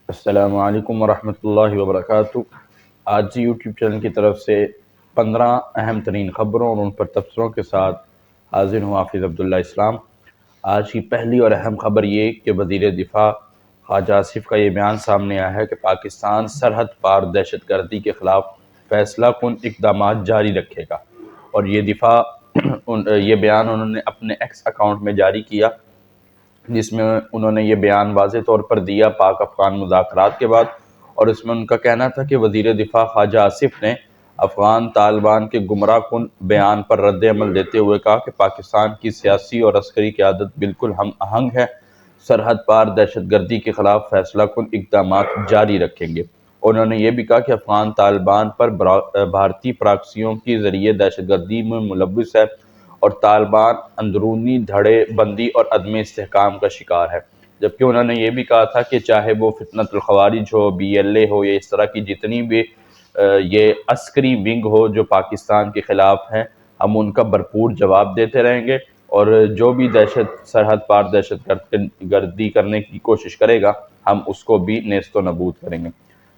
السلام علیکم ورحمۃ اللہ وبرکاتہ۔ آج یوٹیوب چینل کی طرف سے 15 اہم ترین خبروں اور ان پر تبصروں کے ساتھ حاضر ہوں حافظ عبداللہ اسلام۔ آج کی پہلی اور اہم خبر یہ کہ وزیر دفاع خواجہ آصف کا یہ بیان سامنے آیا ہے کہ پاکستان سرحد پار دہشت گردی کے خلاف فیصلہ کن اقدامات جاری رکھے گا، اور یہ بیان انہوں نے اپنے ایکس اکاؤنٹ میں جاری کیا، جس میں انہوں نے یہ بیان واضح طور پر دیا پاک افغان مذاکرات کے بعد، اور اس میں ان کا کہنا تھا کہ وزیر دفاع خواجہ آصف نے افغان طالبان کے گمراہ کن بیان پر رد عمل دیتے ہوئے کہا کہ پاکستان کی سیاسی اور عسکری قیادت بالکل ہم آہنگ ہے، سرحد پار دہشت گردی کے خلاف فیصلہ کن اقدامات جاری رکھیں گے۔ انہوں نے یہ بھی کہا کہ افغان طالبان پر بھارتی پراکسیوں کے ذریعے دہشت گردی میں ملوث ہے، اور طالبان اندرونی دھڑے بندی اور عدم استحکام کا شکار ہے۔ جبکہ انہوں نے یہ بھی کہا تھا کہ چاہے وہ فتنۃ الخوارج ہو، BLA ہو، یا اس طرح کی جتنی بھی یہ عسکری ونگ ہو جو پاکستان کے خلاف ہیں، ہم ان کا بھرپور جواب دیتے رہیں گے، اور جو بھی سرحد پار دہشت گردی کرنے کی کوشش کرے گا، ہم اس کو بھی نیست و نابود کریں گے۔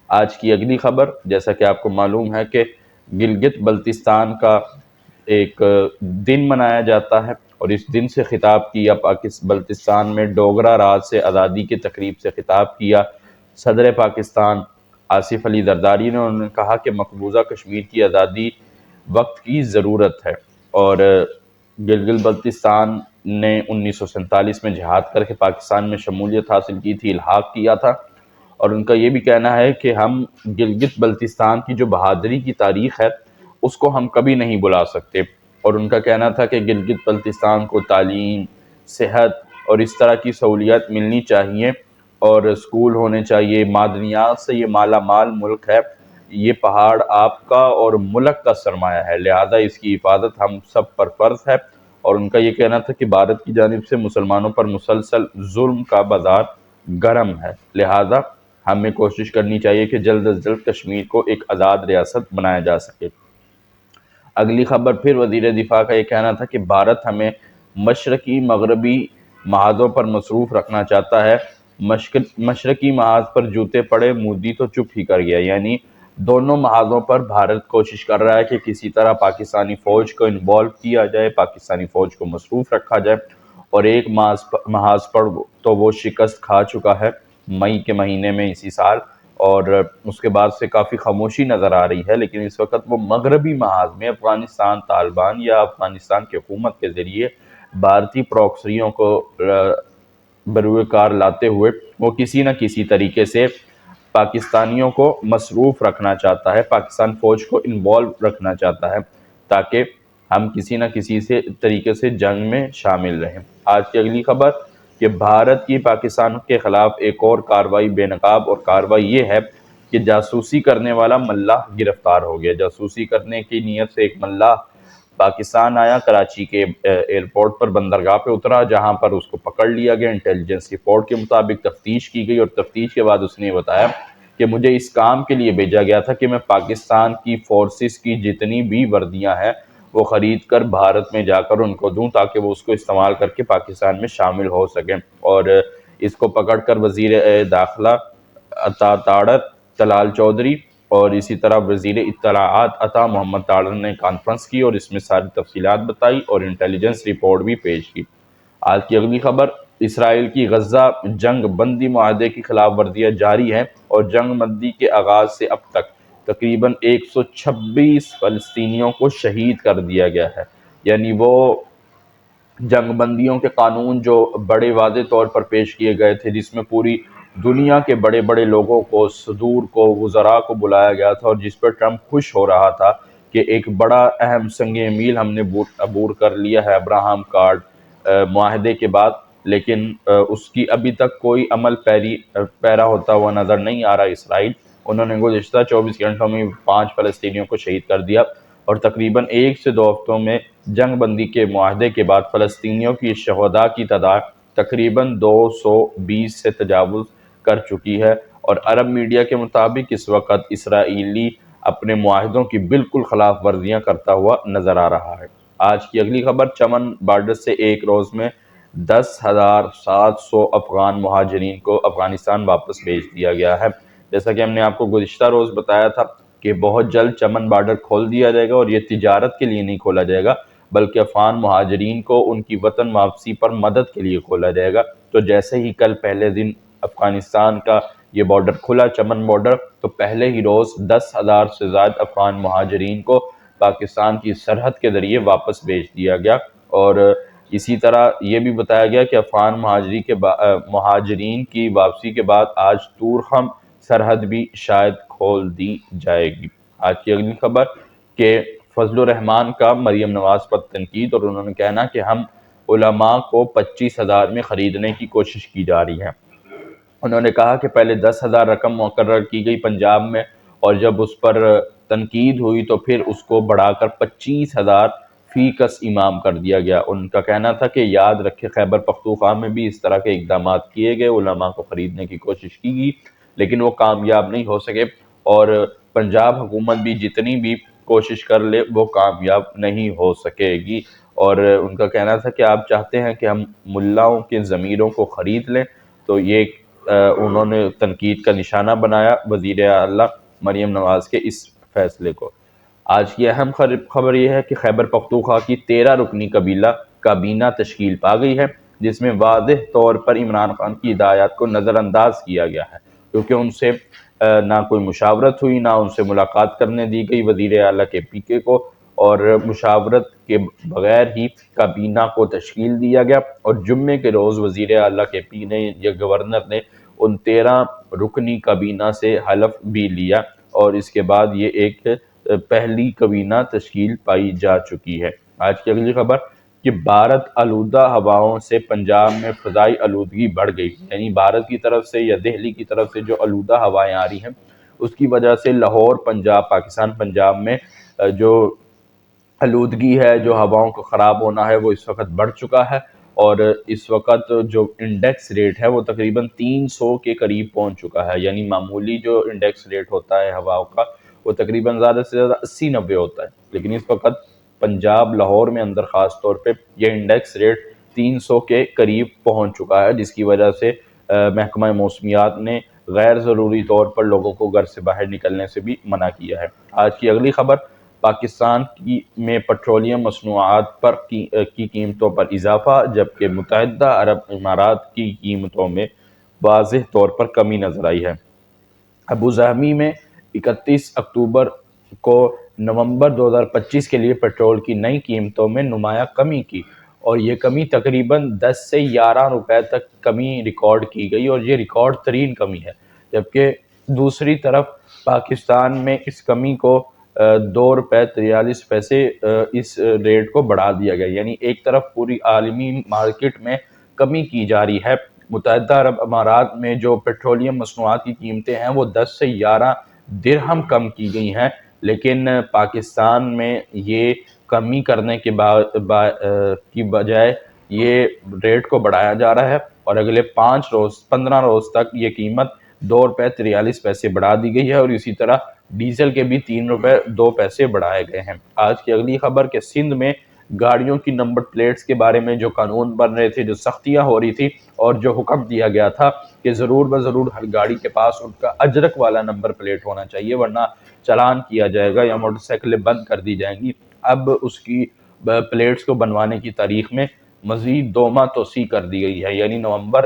آج کی اگلی خبر، جیسا کہ آپ کو معلوم ہے کہ گلگت بلتستان کا ایک دن منایا جاتا ہے، اور اس دن سے خطاب کیا بلتستان میں ڈوگرا راج سے آزادی کی تقریب سے خطاب کیا صدر پاکستان آصف علی زرداری نے۔ انہوں نے کہا کہ مقبوضہ کشمیر کی آزادی وقت کی ضرورت ہے، اور گلگت بلتستان نے 1947 میں جہاد کر کے پاکستان میں شمولیت حاصل کی تھی، الحاق کیا تھا، اور ان کا یہ بھی کہنا ہے کہ ہم گلگت بلتستان کی جو بہادری کی تاریخ ہے اس کو ہم کبھی نہیں بلا سکتے، اور ان کا کہنا تھا کہ گلگت بلتستان کو تعلیم، صحت اور اس طرح کی سہولیات ملنی چاہیے، اور اسکول ہونے چاہیے۔ معدنیات سے یہ مالا مال ملک ہے، یہ پہاڑ آپ کا اور ملک کا سرمایہ ہے، لہذا اس کی حفاظت ہم سب پر فرض ہے۔ اور ان کا یہ کہنا تھا کہ بھارت کی جانب سے مسلمانوں پر مسلسل ظلم کا بازار گرم ہے، لہذا ہمیں کوشش کرنی چاہیے کہ جلد از جلد کشمیر کو ایک آزاد ریاست بنایا جا سکے۔ اگلی خبر پھر وزیر دفاع کا یہ کہنا تھا کہ بھارت ہمیں مشرقی مغربی محاذوں پر مصروف رکھنا چاہتا ہے۔ مشرقی محاذ پر جوتے پڑے مودی تو چپ ہی کر گیا، یعنی دونوں محاذوں پر بھارت کوشش کر رہا ہے کہ کسی طرح پاکستانی فوج کو انوالو کیا جائے، پاکستانی فوج کو مصروف رکھا جائے، اور ایک محاذ پر تو وہ شکست کھا چکا ہے مئی کے مہینے میں اسی سال، اور اس کے بعد سے کافی خاموشی نظر آ رہی ہے، لیکن اس وقت وہ مغربی محاذ میں افغانستان طالبان یا افغانستان کی حکومت کے ذریعے بھارتی پراکسیوں کو بروئے کار لاتے ہوئے وہ کسی نہ کسی طریقے سے پاکستانیوں کو مصروف رکھنا چاہتا ہے، پاکستان فوج کو انوالو رکھنا چاہتا ہے، تاکہ ہم کسی نہ کسی طریقے سے جنگ میں شامل رہیں۔ آج کی اگلی خبر کہ بھارت کی پاکستان کے خلاف ایک اور کارروائی بے نقاب، اور کارروائی یہ ہے کہ جاسوسی کرنے والا ملاح گرفتار ہو گیا۔ جاسوسی کرنے کی نیت سے ایک ملاح پاکستان آیا، کراچی کے ایئرپورٹ پر بندرگاہ پہ اترا، جہاں پر اس کو پکڑ لیا گیا۔ انٹیلیجنس رپورٹ کے مطابق تفتیش کی گئی، اور تفتیش کے بعد اس نے بتایا کہ مجھے اس کام کے لیے بھیجا گیا تھا کہ میں پاکستان کی فورسز کی جتنی بھی وردیاں ہیں وہ خرید کر بھارت میں جا کر ان کو دوں، تاکہ وہ اس کو استعمال کر کے پاکستان میں شامل ہو سکیں۔ اور اس کو پکڑ کر وزیر داخلہ عطا تاڑر طلال چودھری اور اسی طرح وزیر اطلاعات عطا محمد تاڑر نے کانفرنس کی، اور اس میں ساری تفصیلات بتائی اور انٹیلیجنس رپورٹ بھی پیش کی۔ آج کی اگلی خبر، اسرائیل کی غزہ جنگ بندی معاہدے کی خلاف ورزیاں جاری ہیں، اور جنگ بندی کے آغاز سے اب تک تقریباً 126 فلسطینیوں کو شہید کر دیا گیا ہے، یعنی وہ جنگ بندیوں کے قانون جو بڑے واضح طور پر پیش کیے گئے تھے، جس میں پوری دنیا کے بڑے بڑے لوگوں کو، صدور کو، وزراء کو بلایا گیا تھا، اور جس پر ٹرمپ خوش ہو رہا تھا کہ ایک بڑا اہم سنگ میل ہم نے عبور کر لیا ہے ابراہم کارڈ معاہدے کے بعد، لیکن اس کی ابھی تک کوئی عمل پیرا ہوتا ہوا نظر نہیں آ رہا اسرائیل۔ انہوں نے گزشتہ 24 گھنٹوں میں 5 فلسطینیوں کو شہید کر دیا، اور تقریباً 1 سے 2 ہفتوں میں جنگ بندی کے معاہدے کے بعد فلسطینیوں کی شہداء کی تعداد تقریباً 220 سے تجاوز کر چکی ہے، اور عرب میڈیا کے مطابق اس وقت اسرائیلی اپنے معاہدوں کی بالکل خلاف ورزیاں کرتا ہوا نظر آ رہا ہے۔ آج کی اگلی خبر، چمن بارڈر سے ایک روز میں 10,700 افغان مہاجرین کو افغانستان واپس بھیج دیا گیا ہے۔ جیسا کہ ہم نے آپ کو گزشتہ روز بتایا تھا کہ بہت جلد چمن بارڈر کھول دیا جائے گا، اور یہ تجارت کے لیے نہیں کھولا جائے گا بلکہ افغان مہاجرین کو ان کی وطن واپسی پر مدد کے لیے کھولا جائے گا۔ تو جیسے ہی کل پہلے دن افغانستان کا یہ بارڈر کھلا، چمن بارڈر، تو پہلے ہی روز 10,000 سے زائد افغان مہاجرین کو پاکستان کی سرحد کے ذریعے واپس بھیج دیا گیا۔ اور اسی طرح یہ بھی بتایا گیا کہ افغان مہاجرین کی واپسی کے بعد آج تورخم سرحد بھی شاید کھول دی جائے گی۔ آج کی اگلی خبر کہ فضل الرحمان کا مریم نواز پر تنقید، اور انہوں نے کہنا کہ ہم علماء کو 25,000 میں خریدنے کی کوشش کی جا رہی ہے۔ انہوں نے کہا کہ پہلے 10,000 رقم مقرر کی گئی پنجاب میں، اور جب اس پر تنقید ہوئی تو پھر اس کو بڑھا کر 25,000 فی کس امام کر دیا گیا۔ ان کا کہنا تھا کہ یاد رکھے خیبر پختونخوا میں بھی اس طرح کے اقدامات کیے گئے، علماء کو خریدنے کی کوشش کی گئی لیکن وہ کامیاب نہیں ہو سکے، اور پنجاب حکومت بھی جتنی بھی کوشش کر لے وہ کامیاب نہیں ہو سکے گی۔ اور ان کا کہنا تھا کہ آپ چاہتے ہیں کہ ہم ملاؤں کے ضمیروں کو خرید لیں، تو یہ انہوں نے تنقید کا نشانہ بنایا وزیر اعلیٰ مریم نواز کے اس فیصلے کو۔ آج کی اہم خبر یہ ہے کہ خیبر پختونخوا کی 13 رکنی قبیلہ کابینہ تشکیل پا گئی ہے، جس میں واضح طور پر عمران خان کی ہدایات کو نظر انداز کیا گیا ہے، کیونکہ ان سے نہ کوئی مشاورت ہوئی، نہ ان سے ملاقات کرنے دی گئی وزیر اعلیٰ کے پی کے کو، اور مشاورت کے بغیر ہی کابینہ کو تشکیل دیا گیا۔ اور جمعے کے روز وزیر اعلیٰ کے پی نے یا گورنر نے ان 13 رکنی کابینہ سے حلف بھی لیا، اور اس کے بعد یہ ایک پہلی کابینہ تشکیل پائی جا چکی ہے۔ آج کی اگلی خبر کہ بھارت آلودہ ہواؤں سے پنجاب میں فضائی آلودگی بڑھ گئی، یعنی بھارت کی طرف سے یا دہلی کی طرف سے جو آلودہ ہوائیں آ رہی ہیں اس کی وجہ سے لاہور پنجاب، پاکستان پنجاب میں جو آلودگی ہے، جو ہواؤں کو خراب ہونا ہے، وہ اس وقت بڑھ چکا ہے، اور اس وقت جو انڈیکس ریٹ ہے وہ تقریباً 300 کے قریب پہنچ چکا ہے۔ یعنی معمولی جو انڈیکس ریٹ ہوتا ہے ہواؤں کا وہ تقریباً زیادہ سے زیادہ 80-90 ہوتا ہے، لیکن اس وقت پنجاب لاہور میں اندر خاص طور پہ یہ انڈیکس ریٹ 300 کے قریب پہنچ چکا ہے، جس کی وجہ سے محکمہ موسمیات نے غیر ضروری طور پر لوگوں کو گھر سے باہر نکلنے سے بھی منع کیا ہے۔ آج کی اگلی خبر پاکستان میں پیٹرولیم مصنوعات کی قیمتوں پر اضافہ، جبکہ متحدہ عرب امارات کی قیمتوں میں واضح طور پر کمی نظر آئی ہے۔ ابوظہبی میں 31 اکتوبر کو نومبر 2025 کے لیے پیٹرول کی نئی قیمتوں میں نمایاں کمی کی، اور یہ کمی تقریباً 10 سے 11 روپے تک کمی ریکارڈ کی گئی، اور یہ ریکارڈ ترین کمی ہے۔ جبکہ دوسری طرف پاکستان میں اس کمی کو 2.43 اس ریٹ کو بڑھا دیا گیا، یعنی ایک طرف پوری عالمی مارکیٹ میں کمی کی جا رہی ہے۔ متحدہ عرب امارات میں جو پیٹرولیم مصنوعات کی قیمتیں ہیں وہ 10 سے 11 درہم کم کی گئی ہیں، لیکن پاکستان میں یہ کمی کرنے کے کی بجائے یہ ریٹ کو بڑھایا جا رہا ہے، اور اگلے 15 روز تک یہ قیمت 2.43 بڑھا دی گئی ہے، اور اسی طرح ڈیزل کے بھی 3.02 بڑھائے گئے ہیں۔ آج کی اگلی خبر کہ سندھ میں گاڑیوں کی نمبر پلیٹس کے بارے میں جو قانون بن رہے تھے، جو سختیاں ہو رہی تھی، اور جو حکم دیا گیا تھا کہ ضرور بضرور ہر گاڑی کے پاس ان کا اجرک والا نمبر پلیٹ ہونا چاہیے ورنہ چلان کیا جائے گا یا موٹر سائیکلیں بند کر دی جائیں گی، اب اس کی پلیٹس کو بنوانے کی تاریخ میں مزید 2 ماہ توسیع کر دی گئی ہے۔ یعنی نومبر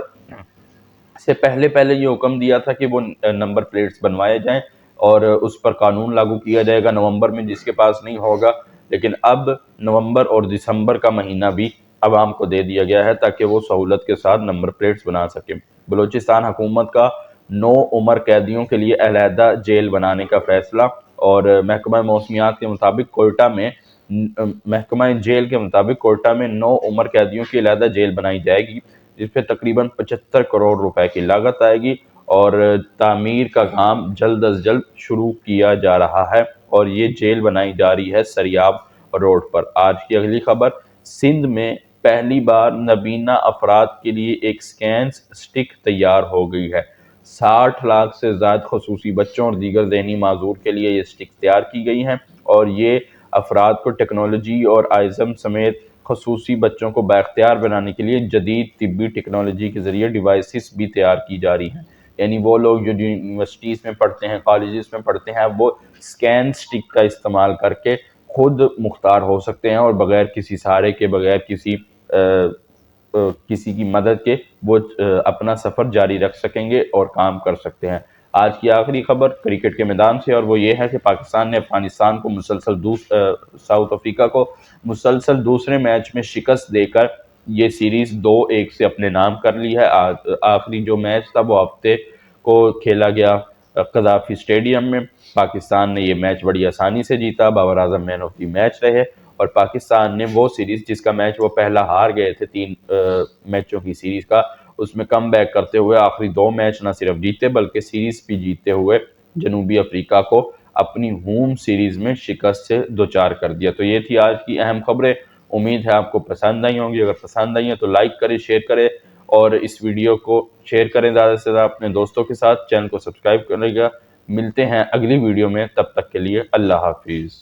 سے پہلے یہ حکم دیا تھا کہ وہ نمبر پلیٹس بنوائے جائیں اور اس پر قانون لاگو کیا جائے گا نومبر میں جس کے پاس نہیں ہوگا، لیکن اب نومبر اور دسمبر کا مہینہ بھی عوام کو دے دیا گیا ہے تاکہ وہ سہولت کے ساتھ نمبر پلیٹس بنا سکیں۔ بلوچستان حکومت کا 9 عمر قیدیوں کے لیے علیحدہ جیل بنانے کا فیصلہ، اور محکمہ موسمیات کے مطابق محکمہ جیل کے مطابق کوئٹہ میں 9 عمر قیدیوں کی علیحدہ جیل بنائی جائے گی، جس پہ تقریباً 75 کروڑ روپے کی لاگت آئے گی، اور تعمیر کا کام جلد از جلد شروع کیا جا رہا ہے، اور یہ جیل بنائی جا رہی ہے سریاب روڈ پر۔ آج کی اگلی خبر سندھ میں پہلی بار نابینا افراد کے لیے ایک سکینز سٹک تیار ہو گئی ہے۔ 60 لاکھ سے زائد خصوصی بچوں اور دیگر ذہنی معذور کے لیے یہ سٹک تیار کی گئی ہیں، اور یہ افراد کو ٹیکنالوجی اور آئزم سمیت خصوصی بچوں کو بااختیار بنانے کے لیے جدید طبی ٹیکنالوجی کے ذریعے ڈیوائسز بھی تیار کی جا رہی ہیں۔ یعنی وہ لوگ جو یونیورسٹیز میں پڑھتے ہیں، کالجز میں پڑھتے ہیں، وہ اسکین سٹک کا استعمال کر کے خود مختار ہو سکتے ہیں اور بغیر کسی سہارے کے، بغیر کسی کی مدد کے وہ اپنا سفر جاری رکھ سکیں گے اور کام کر سکتے ہیں۔ آج کی آخری خبر کرکٹ کے میدان سے، اور وہ یہ ہے کہ پاکستان نے افغانستان کو ساؤتھ افریقہ کو مسلسل دوسرے میچ میں شکست دے کر یہ سیریز 2-1 سے اپنے نام کر لی ہے۔ آخری جو میچ تھا وہ ہفتے کو کھیلا گیا قذافی اسٹیڈیم میں۔ پاکستان نے یہ میچ بڑی آسانی سے جیتا، بابر اعظم مین آف دی میچ رہے، اور پاکستان نے وہ سیریز جس کا میچ وہ پہلا ہار گئے تھے 3 میچوں کی سیریز کا، اس میں کم بیک کرتے ہوئے آخری 2 میچ نہ صرف جیتے بلکہ سیریز بھی جیتے ہوئے جنوبی افریقہ کو اپنی ہوم سیریز میں شکست سے دوچار کر دیا۔ تو یہ تھی آج کی اہم خبریں، امید ہے آپ کو پسند آئی ہوں گی۔ اگر پسند آئی ہیں تو لائک کریں، شیئر کریں، اور اس ویڈیو کو شیئر کریں زیادہ سے زیادہ اپنے دوستوں کے ساتھ۔ چینل کو سبسکرائب کریں گا۔ ملتے ہیں اگلی ویڈیو میں، تب تک کے لیے اللہ حافظ۔